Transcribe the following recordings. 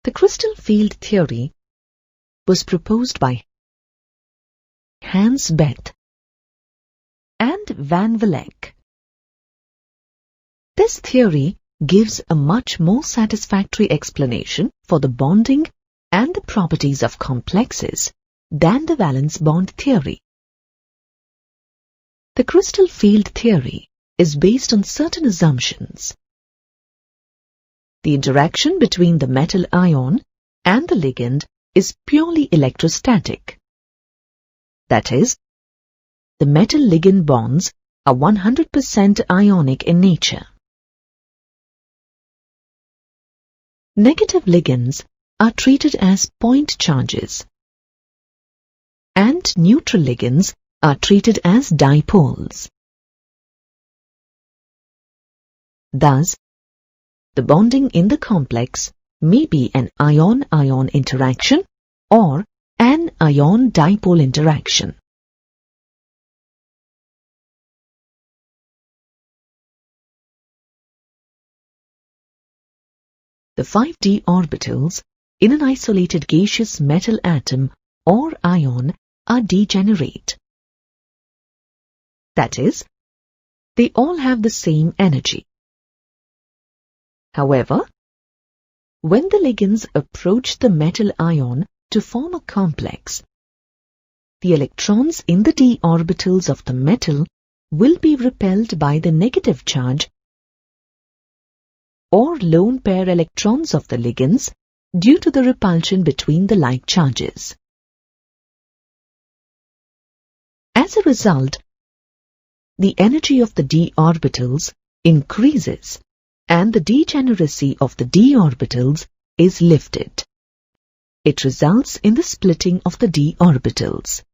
The crystal field theory was proposed by Hans Bethe and Van Vleck. This theory gives a much more satisfactory explanation for the bonding and the properties of complexes than the valence bond theory. The crystal field theory is based on certain assumptions. The interaction between the metal ion and the ligand is purely electrostatic. That is, the metal-ligand bonds are 100% ionic in nature. Negative ligands are treated as point charges, and neutral ligands are treated as dipoles. Thus, the bonding in the complex may be an ion-ion interaction or an ion-dipole interaction. The 5d orbitals in an isolated gaseous metal atom or ion are degenerate. That is, they all have the same energy. However, when the ligands approach the metal ion to form a complex, the electrons in the d orbitals of the metal will be repelled by the negative charge or lone pair electrons of the ligands due to the repulsion between the like charges. As a result, the energy of the d orbitals increases and the degeneracy of the d orbitals is lifted. It results in the splitting of the d orbitals.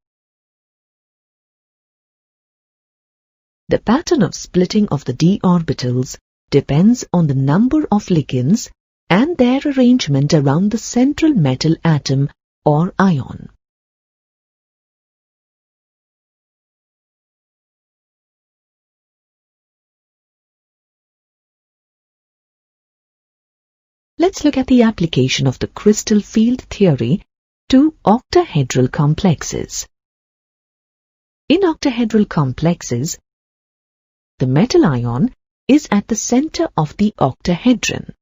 The pattern of splitting of the d orbitals depends on the number of ligands and their arrangement around the central metal atom or ion. Let's look at the application of the crystal field theory to octahedral complexes. In octahedral complexes, the metal ion is at the center of the octahedron,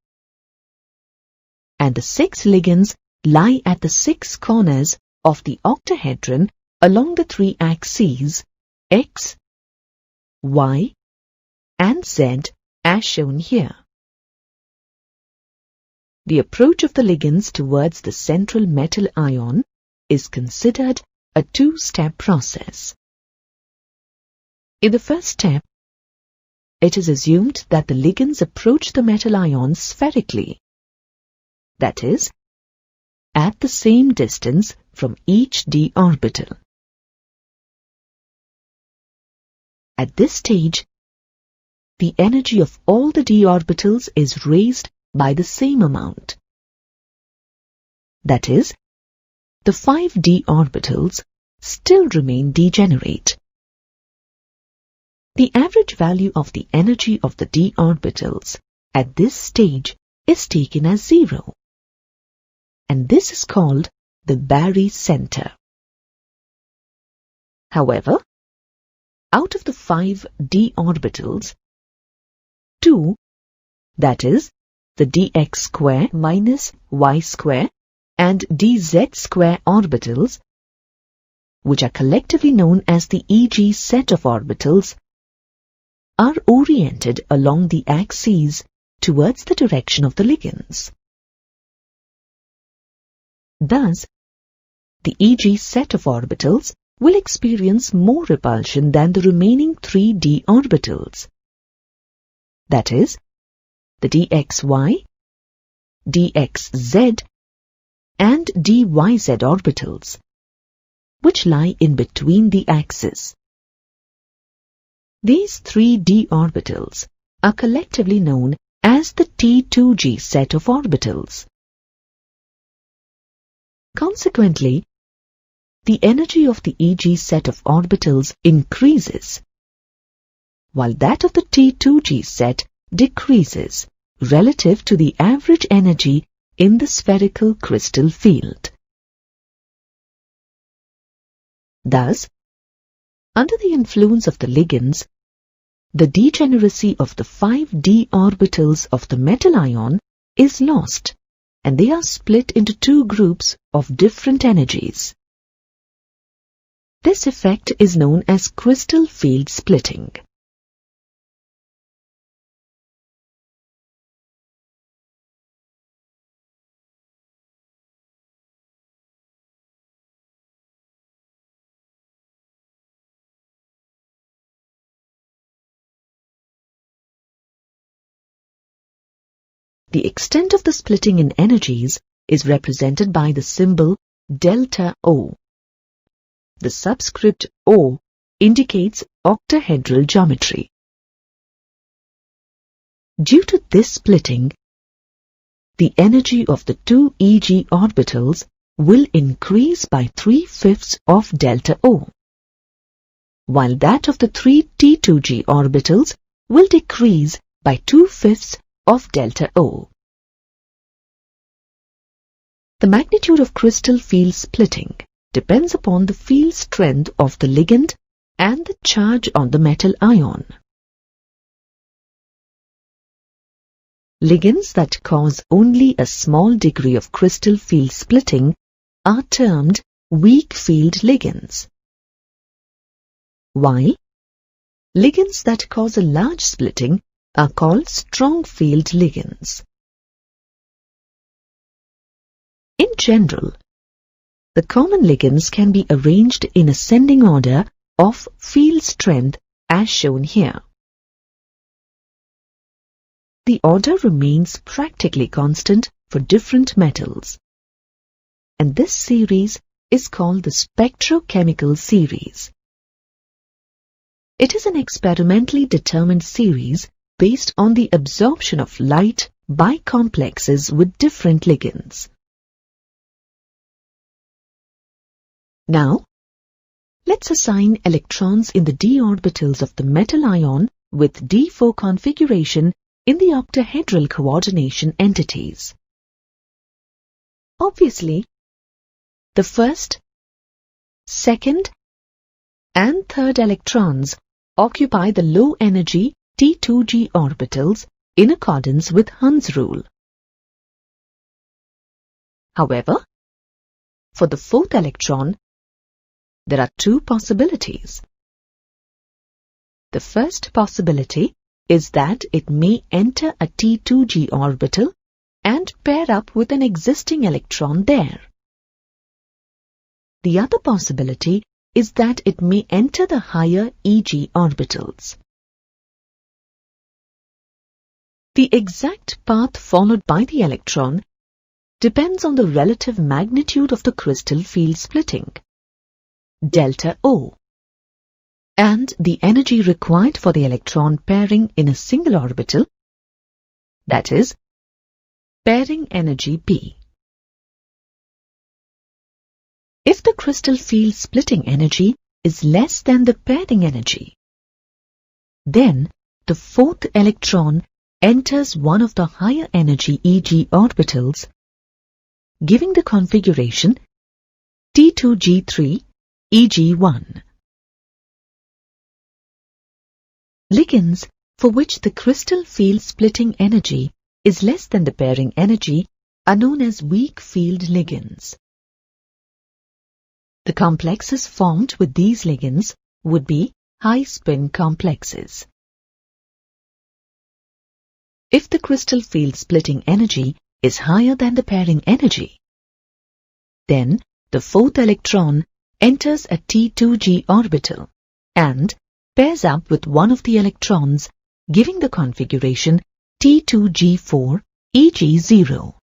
and the 6 ligands lie at the 6 corners of the octahedron along the 3 axes X, Y, and Z as shown here. The approach of the ligands towards the central metal ion is considered a 2-step process. In the first step, it is assumed that the ligands approach the metal ion spherically, that is, at the same distance from each d orbital. At this stage, the energy of all the d orbitals is raised by the same amount. That is, the 5d orbitals still remain degenerate. The average value of the energy of the d orbitals at this stage is taken as 0, and this is called the barycenter. However, out of the 5d orbitals, 2, that is, the dx square minus y square and dz square orbitals, which are collectively known as the Eg set of orbitals, are oriented along the axes towards the direction of the ligands. Thus, the Eg set of orbitals will experience more repulsion than the remaining 3 d orbitals. That is, the dxy, dxz, and dyz orbitals, which lie in between the axes. These 3 d orbitals are collectively known as the T2g set of orbitals. Consequently, the energy of the Eg set of orbitals increases, while that of the T2g set decreases relative to the average energy in the spherical crystal field. Thus, under the influence of the ligands, the degeneracy of the 5d orbitals of the metal ion is lost, and they are split into two groups of different energies. This effect is known as crystal field splitting. The extent of the splitting in energies is represented by the symbol delta O. The subscript O indicates octahedral geometry. Due to this splitting, the energy of the two Eg orbitals will increase by 3/5 of delta O, while that of the three T2G orbitals will decrease by 2/5 of delta O. The magnitude of crystal field splitting depends upon the field strength of the ligand and the charge on the metal ion. Ligands that cause only a small degree of crystal field splitting are termed weak field ligands, while ligands that cause a large splitting are called strong field ligands. In general, the common ligands can be arranged in ascending order of field strength as shown here. The order remains practically constant for different metals, and this series is called the spectrochemical series. It is an experimentally determined series based on the absorption of light by complexes with different ligands. Now, let's assign electrons in the d orbitals of the metal ion with d4 configuration in the octahedral coordination entities. Obviously, the first, second, and third electrons occupy the low-energy T2G orbitals in accordance with Hund's rule. However, for the fourth electron, there are two possibilities. The first possibility is that it may enter a T2G orbital and pair up with an existing electron there. The other possibility is that it may enter the higher Eg orbitals. The exact path followed by the electron depends on the relative magnitude of the crystal field splitting, delta O, and the energy required for the electron pairing in a single orbital, that is, pairing energy P. If the crystal field splitting energy is less than the pairing energy, then the fourth electron enters one of the higher energy Eg orbitals, giving the configuration T2G3 Eg1. Ligands for which the crystal field splitting energy is less than the pairing energy are known as weak field ligands. The complexes formed with these ligands would be high-spin complexes. If the crystal field splitting energy is higher than the pairing energy, then the fourth electron enters a T2G orbital and pairs up with one of the electrons, giving the configuration T2G4 Eg0.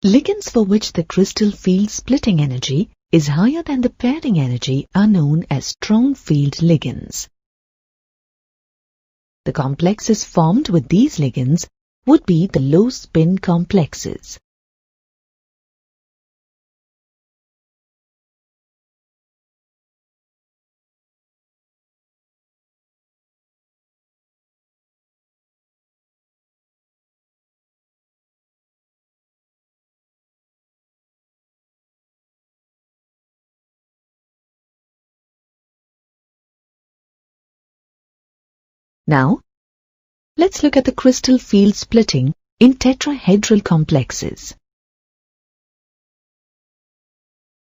Ligands for which the crystal field splitting energy is higher than the pairing energy are known as strong field ligands. The complexes formed with these ligands would be the low-spin complexes. Now, let's look at the crystal field splitting in tetrahedral complexes.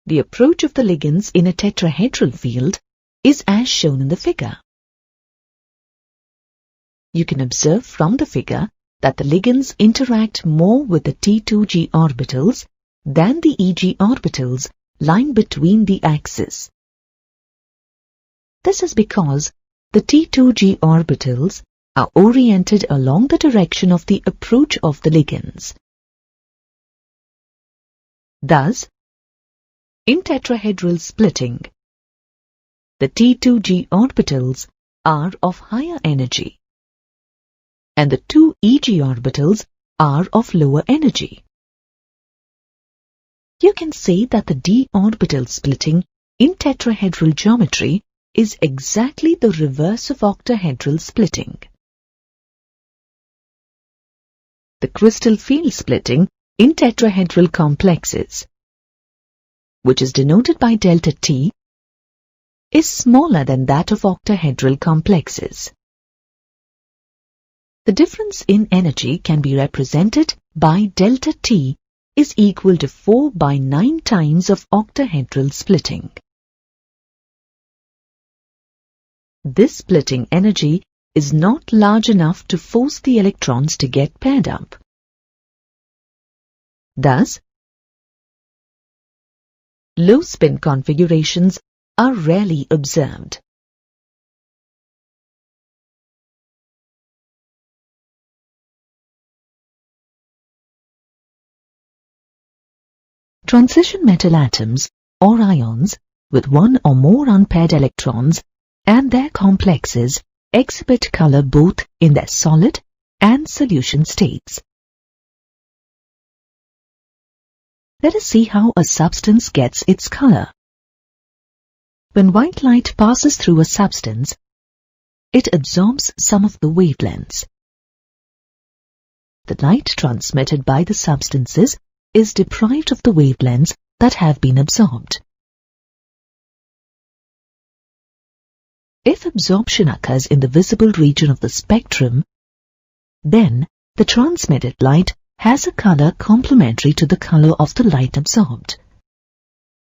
The approach of the ligands in a tetrahedral field is as shown in the figure. You can observe from the figure that the ligands interact more with the T2G orbitals than the EG orbitals lying between the axes. This is because the T2G orbitals are oriented along the direction of the approach of the ligands. Thus, in tetrahedral splitting, the T2G orbitals are of higher energy, and the two EG orbitals are of lower energy. You can say that the d orbital splitting in tetrahedral geometry is exactly the reverse of octahedral splitting. The crystal field splitting in tetrahedral complexes, which is denoted by delta T, is smaller than that of octahedral complexes. The difference in energy can be represented by delta T is equal to 4 by 9 times of octahedral splitting. This splitting energy is not large enough to force the electrons to get paired up. Thus, low spin configurations are rarely observed. Transition metal atoms or ions with one or more unpaired electrons and their complexes exhibit color both in their solid and solution states. Let us see how a substance gets its color. When white light passes through a substance, it absorbs some of the wavelengths. The light transmitted by the substances is deprived of the wavelengths that have been absorbed. If absorption occurs in the visible region of the spectrum, then the transmitted light has a color complementary to the color of the light absorbed.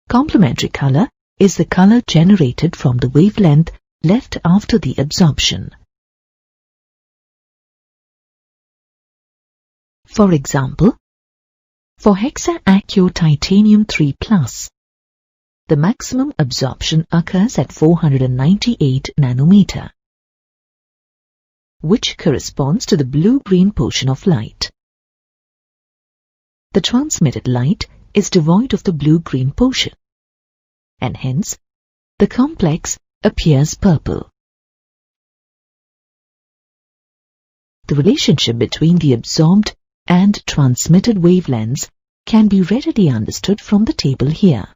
Complementary color is the color generated from the wavelength left after the absorption. For example, for hexaacure titanium 3+, the maximum absorption occurs at 498 nanometer, which corresponds to the blue-green portion of light. The transmitted light is devoid of the blue-green portion, and hence the complex appears purple. The relationship between the absorbed and transmitted wavelengths can be readily understood from the table here.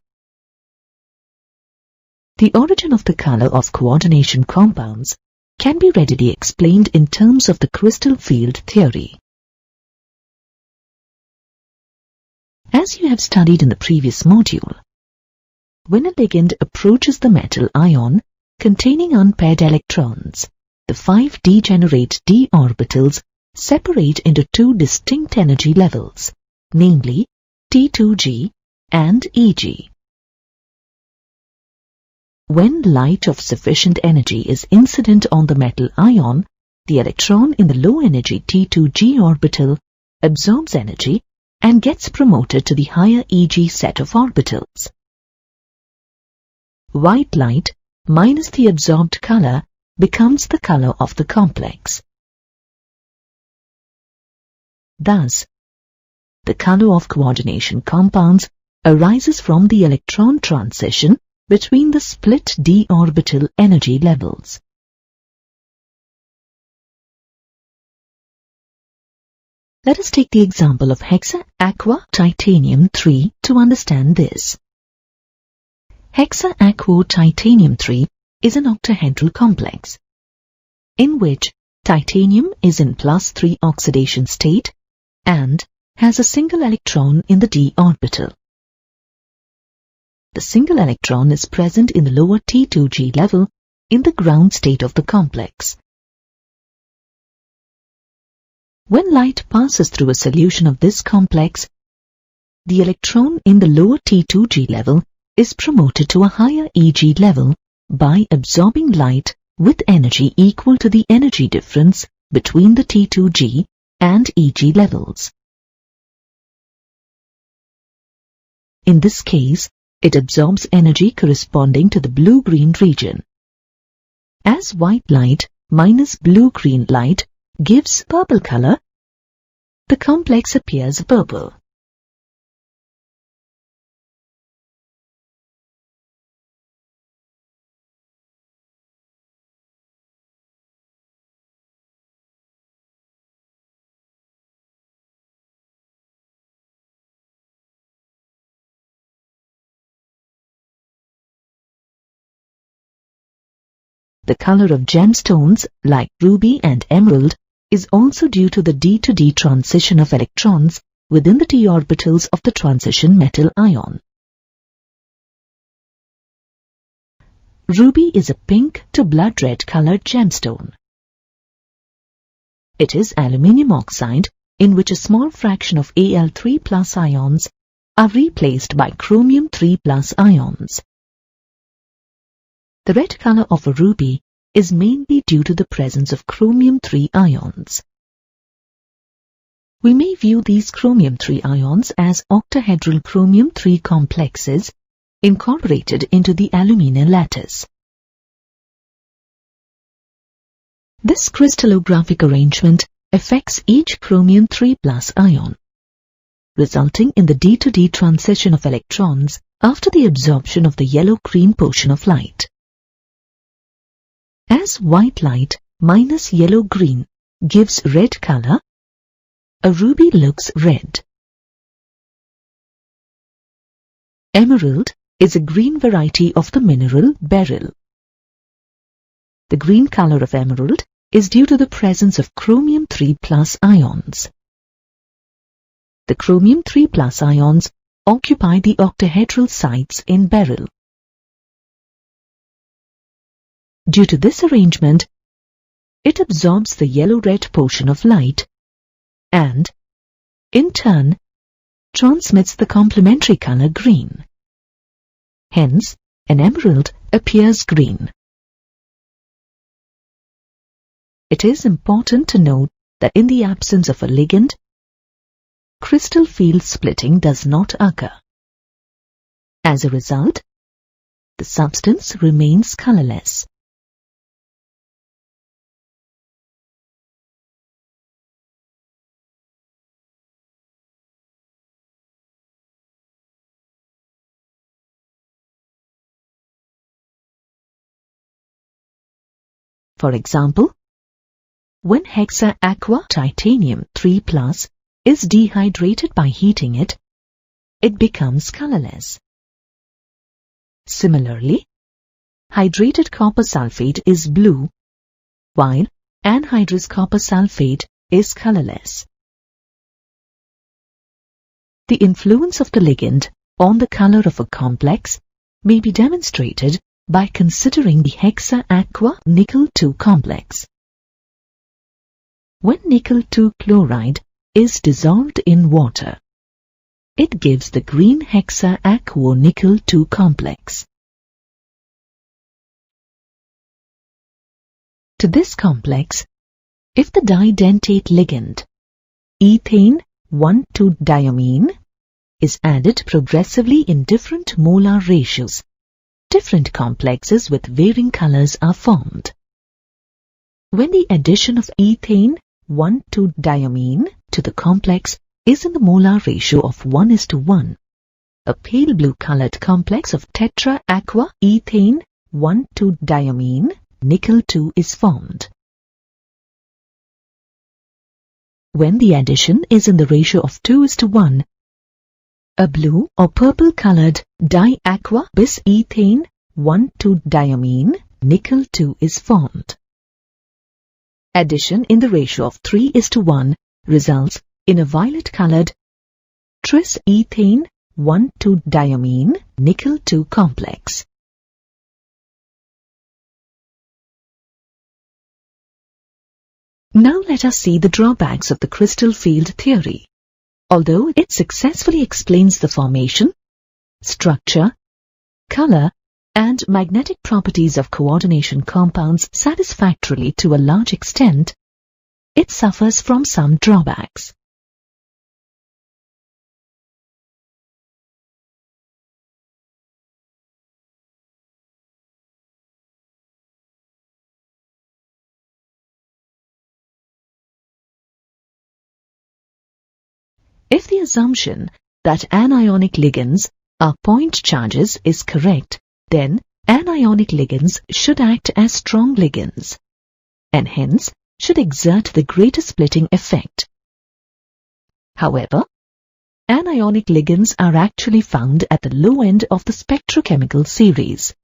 The origin of the color of coordination compounds can be readily explained in terms of the crystal field theory. As you have studied in the previous module, when a ligand approaches the metal ion containing unpaired electrons, the 5 degenerate d orbitals separate into two distinct energy levels, namely T2G and EG. When light of sufficient energy is incident on the metal ion, the electron in the low energy T2G orbital absorbs energy and gets promoted to the higher EG set of orbitals. White light minus the absorbed color becomes the color of the complex. Thus, the color of coordination compounds arises from the electron transition between the split d orbital energy levels. Let us take the example of hexaacure titanium 3 to understand this. Hexaacure titanium 3 is an octahedral complex, in which titanium is in +3 oxidation state and has a single electron in the d orbital. The single electron is present in the lower T2G level in the ground state of the complex, When light passes through a solution of this complex, the electron in the lower T2G level is promoted to a higher Eg level by absorbing light with energy equal to the energy difference between the T2G and Eg levels. In this case, it absorbs energy corresponding to the blue-green region. As white light minus blue-green light gives purple color, the complex appears purple. The color of gemstones like ruby and emerald is also due to the D to D transition of electrons within the d orbitals of the transition metal ion. Ruby is a pink to blood red colored gemstone. It is aluminium oxide in which a small fraction of Al3+ ions are replaced by chromium 3+ ions. The red color of a ruby is mainly due to the presence of chromium 3 ions. We may view these chromium 3 ions as octahedral chromium 3 complexes incorporated into the alumina lattice. This crystallographic arrangement affects each chromium 3+ ion, resulting in the D to D transition of electrons after the absorption of the yellow-green portion of light. As white light minus yellow-green gives red color, a ruby looks red. Emerald is a green variety of the mineral beryl. The green color of emerald is due to the presence of chromium 3+ ions. The chromium 3+ ions occupy the octahedral sites in beryl. Due to this arrangement, it absorbs the yellow-red portion of light and, in turn, transmits the complementary color green. Hence, an emerald appears green. It is important to note that in the absence of a ligand, crystal field splitting does not occur. As a result, the substance remains colorless. For example, when hexa-aqua titanium 3+ is dehydrated by heating it, it becomes colorless. Similarly, hydrated copper sulfate is blue, while anhydrous copper sulfate is colorless. The influence of the ligand on the color of a complex may be demonstrated by considering the hexa-aqua nickel-2 complex. When nickel-2 chloride is dissolved in water, it gives the green hexa-aqua nickel-2 complex. To this complex, if the didentate ligand ethane 1,2-diamine is added progressively in different molar ratios, different complexes with varying colors are formed. When the addition of ethane 1,2-diamine to the complex is in the molar ratio of 1:1, a pale blue colored complex of tetra-aqua ethane 1,2-diamine nickel-2 is formed. When the addition is in the ratio of 2:1, a blue or purple colored di-aqua bis ethane 1,2-diamine nickel-2 is formed. Addition in the ratio of 3:1 results in a violet colored tris ethane 1,2-diamine nickel-2 complex. Now let us see the drawbacks of the crystal field theory. Although it successfully explains the formation, structure, color, and magnetic properties of coordination compounds satisfactorily to a large extent, it suffers from some drawbacks. If the assumption that anionic ligands are point charges is correct, then anionic ligands should act as strong ligands, and hence should exert the greater splitting effect. However, anionic ligands are actually found at the low end of the spectrochemical series.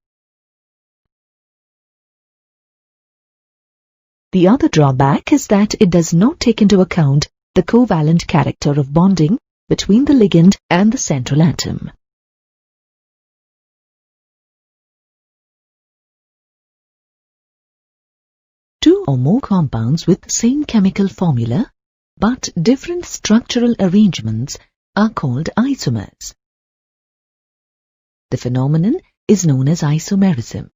The other drawback is that it does not take into account the covalent character of bonding between the ligand and the central atom. Two or more compounds with the same chemical formula but different structural arrangements are called isomers. The phenomenon is known as isomerism.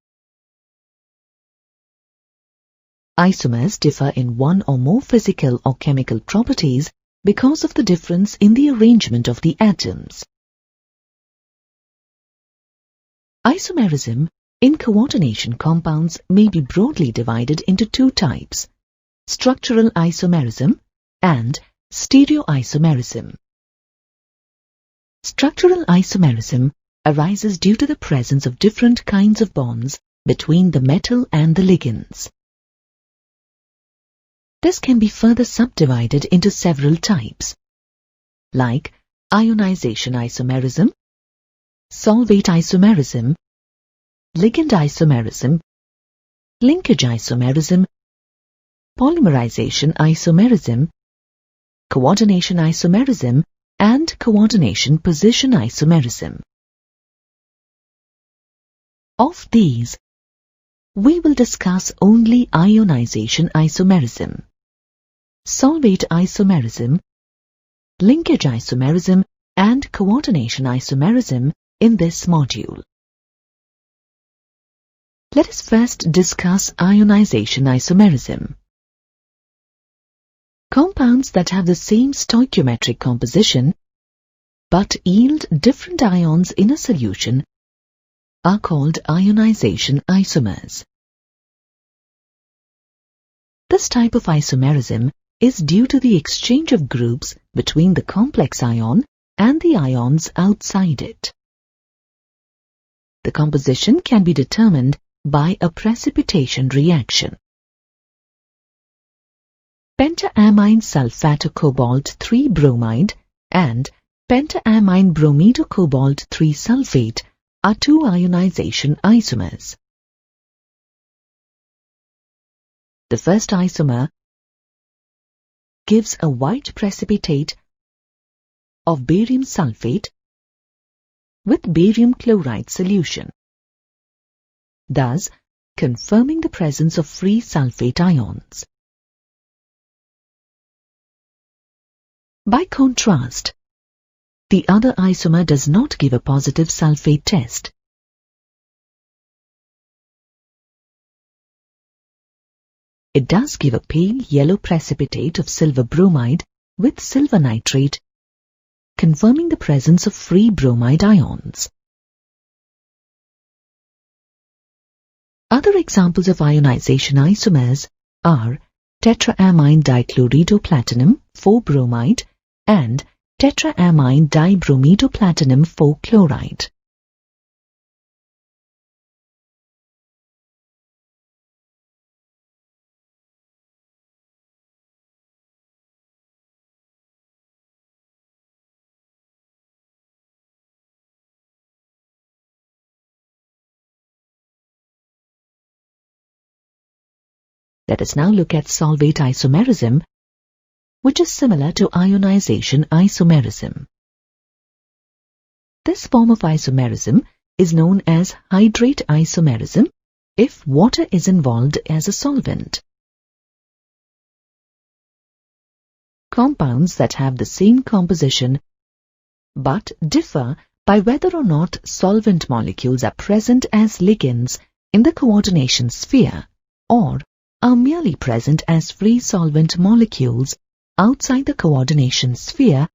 Isomers differ in one or more physical or chemical properties because of the difference in the arrangement of the atoms. Isomerism in coordination compounds may be broadly divided into two types: structural isomerism and stereoisomerism. Structural isomerism arises due to the presence of different kinds of bonds between the metal and the ligands. This can be further subdivided into several types, like ionization isomerism, solvate isomerism, ligand isomerism, linkage isomerism, polymerization isomerism, coordination isomerism, and coordination position isomerism. Of these, we will discuss only ionization isomerism, solvate isomerism, linkage isomerism, and coordination isomerism in this module. Let us first discuss ionization isomerism. Compounds that have the same stoichiometric composition but yield different ions in a solution are called ionization isomers. This type of isomerism is due to the exchange of groups between the complex ion and the ions outside it. The composition can be determined by a precipitation reaction. Pentaamine sulfato-cobalt 3 bromide and pentaamine bromido-cobalt 3 sulfate are two ionization isomers. The first isomer gives a white precipitate of barium sulfate with barium chloride solution, thus confirming the presence of free sulfate ions. By contrast, the other isomer does not give a positive sulfate test. It does give a pale yellow precipitate of silver bromide with silver nitrate, confirming the presence of free bromide ions. Other examples of ionization isomers are tetraamine dichloridoplatinum 4 bromide and tetraamine dibromidoplatinum 4 chloride. Let us now look at solvate isomerism, which is similar to ionization isomerism. This form of isomerism is known as hydrate isomerism if water is involved as a solvent. compounds that have the same composition but differ by whether or not solvent molecules are present as ligands in the coordination sphere or are merely present as free solvent molecules outside the coordination sphere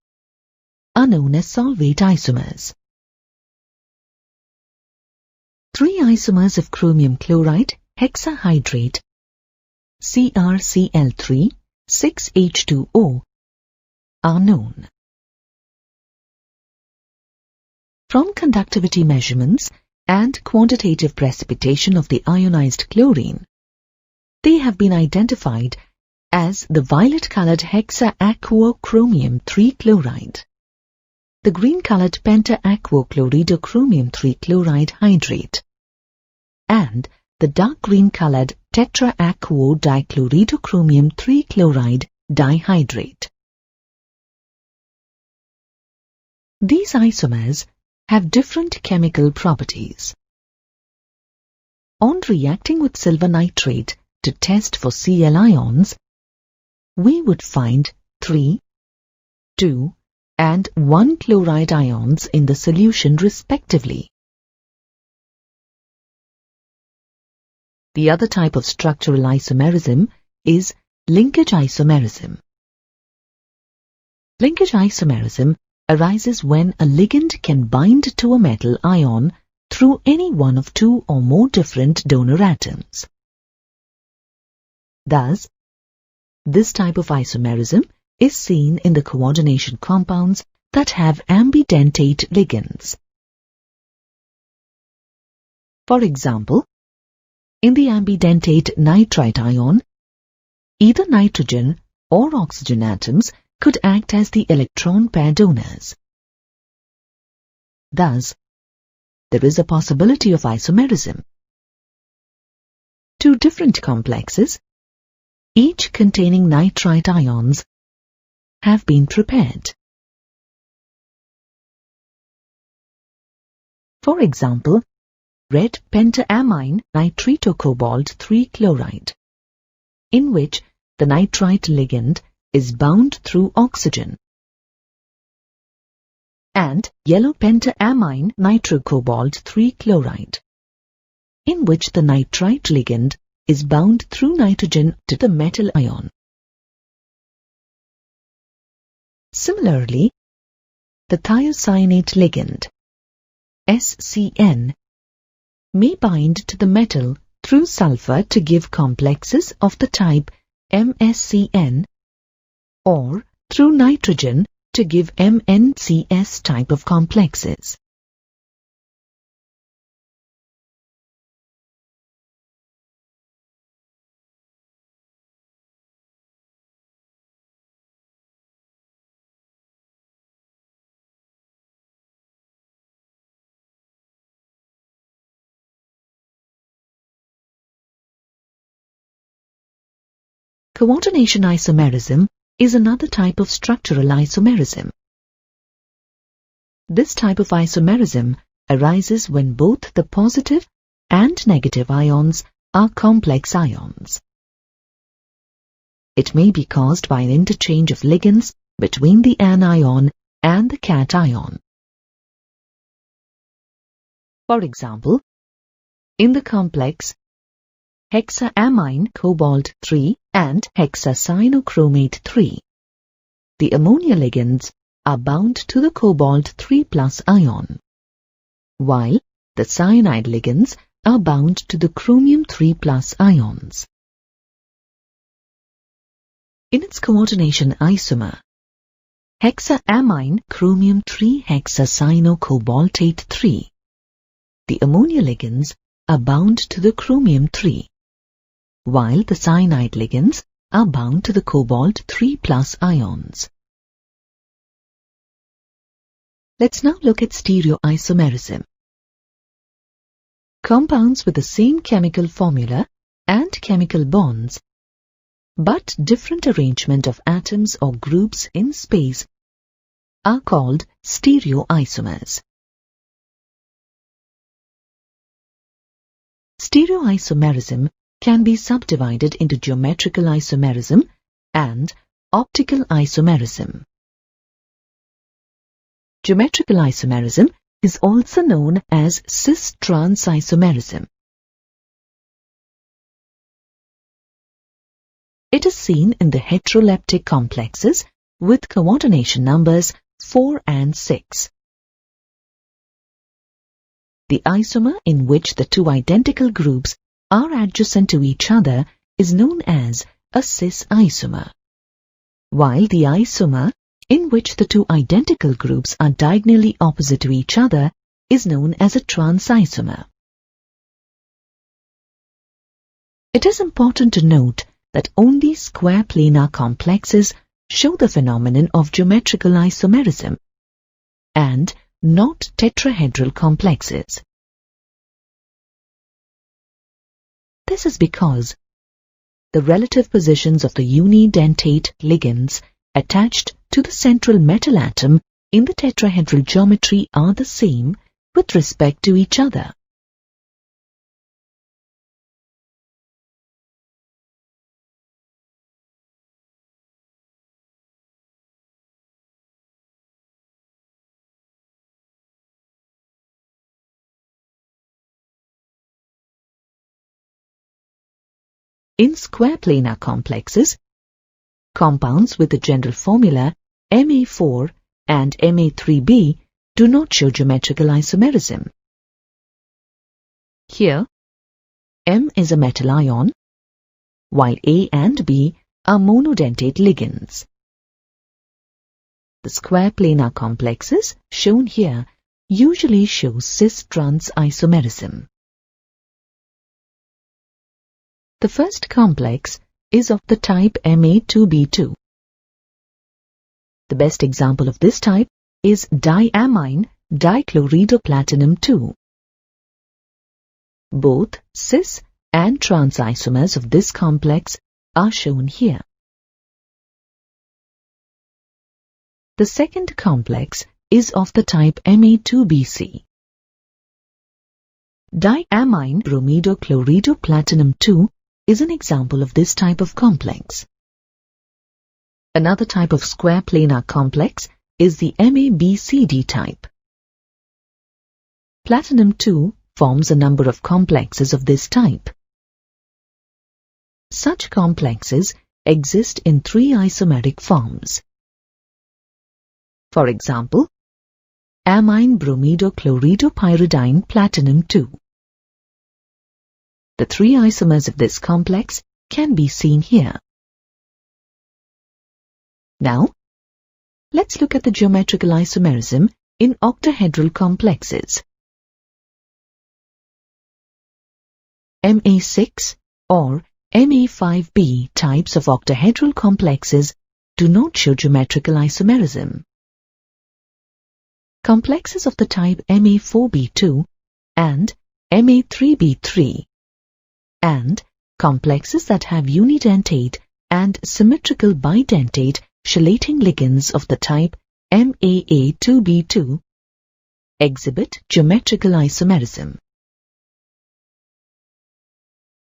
are known as solvate isomers. 3 isomers of chromium chloride hexahydrate CrCl3 6H2O are known. From conductivity measurements and quantitative precipitation of the ionized chlorine, they have been identified as the violet-colored hexa-aquochromium 3 chloride, the green-colored penta-aquochloridochromium 3 chloride hydrate, and the dark green-colored tetra-aquo-dichloridochromium 3 chloride dihydrate. These isomers have different chemical properties. On reacting with silver nitrate to test for Cl ions, we would find 3, 2, and 1 chloride ions in the solution respectively. The other type of structural isomerism is linkage isomerism. Linkage isomerism arises when a ligand can bind to a metal ion through any one of 2 or more different donor atoms. Thus, this type of isomerism is seen in the coordination compounds that have ambidentate ligands. For example, in the ambidentate nitrite ion, either nitrogen or oxygen atoms could act as the electron pair donors. Thus, there is a possibility of isomerism. 2 different complexes, each containing nitrite ions, have been prepared. For example, red pentaamine nitritocobalt 3 chloride, in which the nitrite ligand is bound through oxygen, and yellow pentaamine nitrocobalt 3 chloride, in which the nitrite ligand is bound through nitrogen to the metal ion. Similarly, the thiocyanate ligand, SCN, may bind to the metal through sulfur to give complexes of the type MsCN or through nitrogen to give MnCS type of complexes. Coordination isomerism is another type of structural isomerism. This type of isomerism arises when both the positive and negative ions are complex ions. It may be caused by an interchange of ligands between the anion and the cation. For example, in the complex hexaamine cobalt 3 and hexacyanochromate 3, the ammonia ligands are bound to the cobalt 3 plus ion, while the cyanide ligands are bound to the chromium 3 plus ions. In its coordination isomer, hexaamine chromium 3 hexacyanocobaltate 3, the ammonia ligands are bound to the chromium 3, while the cyanide ligands are bound to the cobalt 3 plus ions. Let's now look at stereoisomerism. Compounds with the same chemical formula and chemical bonds, but different arrangement of atoms or groups in space, are called stereoisomers. Stereoisomerism can be subdivided into geometrical isomerism and optical isomerism. Geometrical isomerism is also known as cis-trans isomerism. It is seen in the heteroleptic complexes with coordination numbers 4 and 6. The isomer in which the two identical groups are adjacent to each other is known as a cis isomer, while the isomer in which the two identical groups are diagonally opposite to each other is known as a trans isomer. It is important to note that only square planar complexes show the phenomenon of geometrical isomerism, and not tetrahedral complexes. This is because the relative positions of the unidentate ligands attached to the central metal atom in the tetrahedral geometry are the same with respect to each other. In square planar complexes, compounds with the general formula Ma4 and Ma3b do not show geometrical isomerism. Here, M is a metal ion, while A and B are monodentate ligands. The square planar complexes shown here usually show cis-trans isomerism. The first complex is of the type Ma2b2. The best example of this type is diamine dichloridoplatinum 2. Both cis and trans isomers of this complex are shown here. The second complex is of the type Ma2bc. Diamine bromidochloridoplatinum 2 is an example of this type of complex. Another type of square planar complex is the MaBCD type. Platinum 2 forms a number of complexes of this type. Such complexes exist in three isomeric forms. For example, amine bromidochloridomyridine platinum 2. The three isomers of this complex can be seen here. Now, let's look at the geometrical isomerism in octahedral complexes. Ma6 or Ma5b types of octahedral complexes do not show geometrical isomerism. Complexes of the type Ma4b2 and Ma3b3 and complexes that have unidentate and symmetrical bidentate chelating ligands of the type MAA2b2 exhibit geometrical isomerism.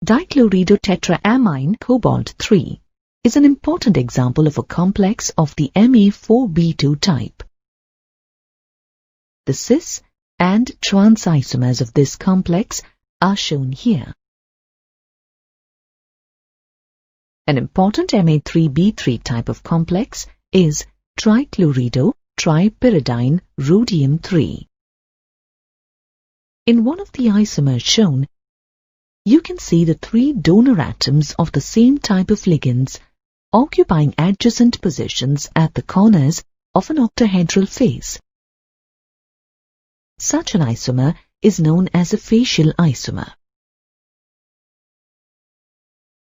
Dichloridotetraamine cobalt 3 is an important example of a complex of the Ma4b2 type. The cis and trans isomers of this complex are shown here. An important Ma3b3 type of complex is trichlorido-tripyridine rhodium 3. In one of the isomers shown, you can see the three donor atoms of the same type of ligands occupying adjacent positions at the corners of an octahedral face. Such an isomer is known as a facial isomer.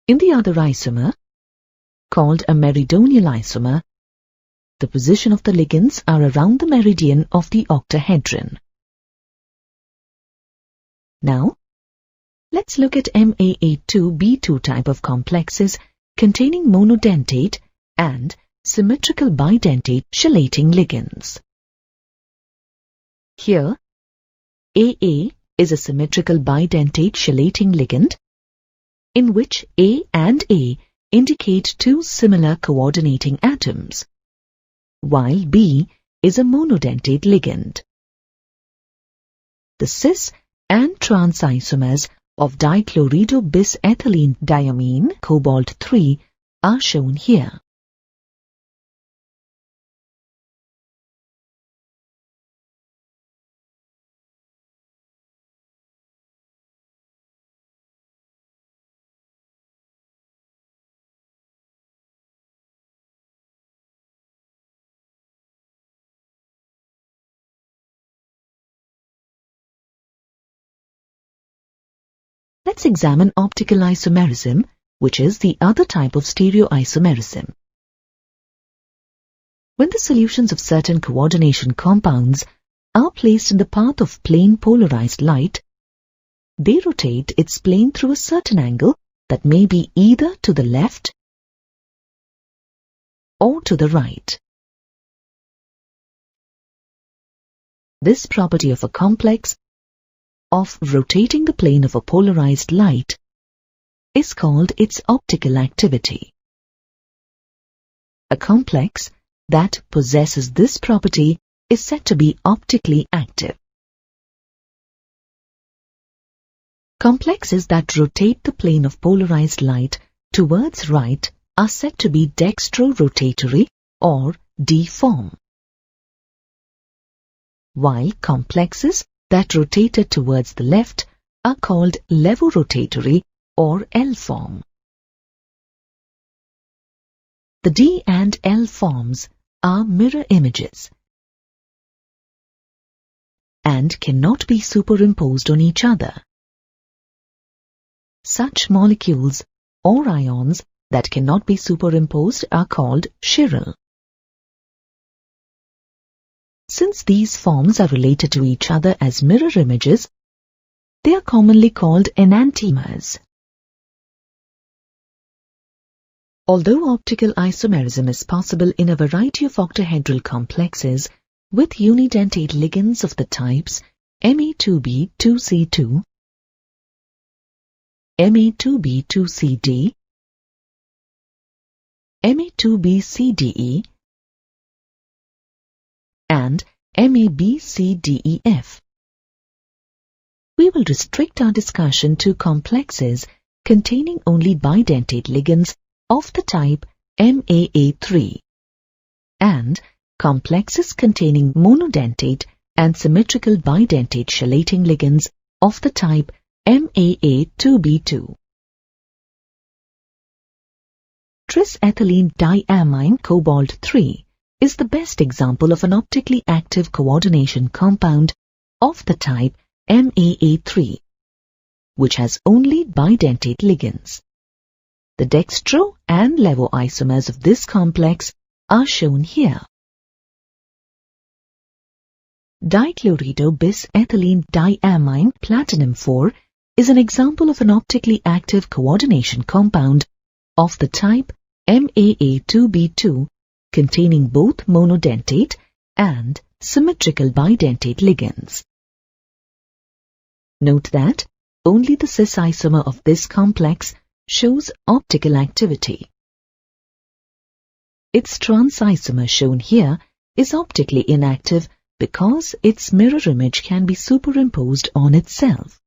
In the other isomer, called a meridional isomer, the position of the ligands are around the meridian of the octahedron. Now, let's look at MAA2b2 type of complexes containing monodentate and symmetrical bidentate chelating ligands. Here, AA is a symmetrical bidentate chelating ligand in which A and A indicate two similar coordinating atoms, while B is a monodentate ligand. The cis and trans isomers of dichlorido-bis-ethylene diamine cobalt-3 are shown here. Let's examine optical isomerism, which is the other type of stereoisomerism. When the solutions of certain coordination compounds are placed in the path of plane polarized light, they rotate its plane through a certain angle that may be either to the left or to the right. This property of a complex of rotating the plane of a polarized light is called its optical activity. A complex that possesses this property is said to be optically active. Complexes that rotate the plane of polarized light towards right are said to be dextrorotatory or D-form, while complexes that rotated towards the left are called levorotatory or L-form. The D and L forms are mirror images and cannot be superimposed on each other. Such molecules or ions that cannot be superimposed are called chiral. Since these forms are related to each other as mirror images, they are commonly called enantiomers. Although optical isomerism is possible in a variety of octahedral complexes with unidentate ligands of the types Ma2b2c2, Ma2b2cd, Ma2bcde, and MABCDEF. We will restrict our discussion to complexes containing only bidentate ligands of the type MAA3 and complexes containing monodentate and symmetrical bidentate chelating ligands of the type MAA2B2. Tris-ethylene diamine cobalt-3 is the best example of an optically active coordination compound of the type MAA3, which has only bidentate ligands. The dextro and levo isomers of this complex are shown here. Dichlorido-bis-ethylene diamine platinum-4 is an example of an optically active coordination compound of the type MAA2B2 containing both monodentate and symmetrical bidentate ligands. Note that only the cis isomer of this complex shows optical activity. Its trans isomer shown here is optically inactive because its mirror image can be superimposed on itself.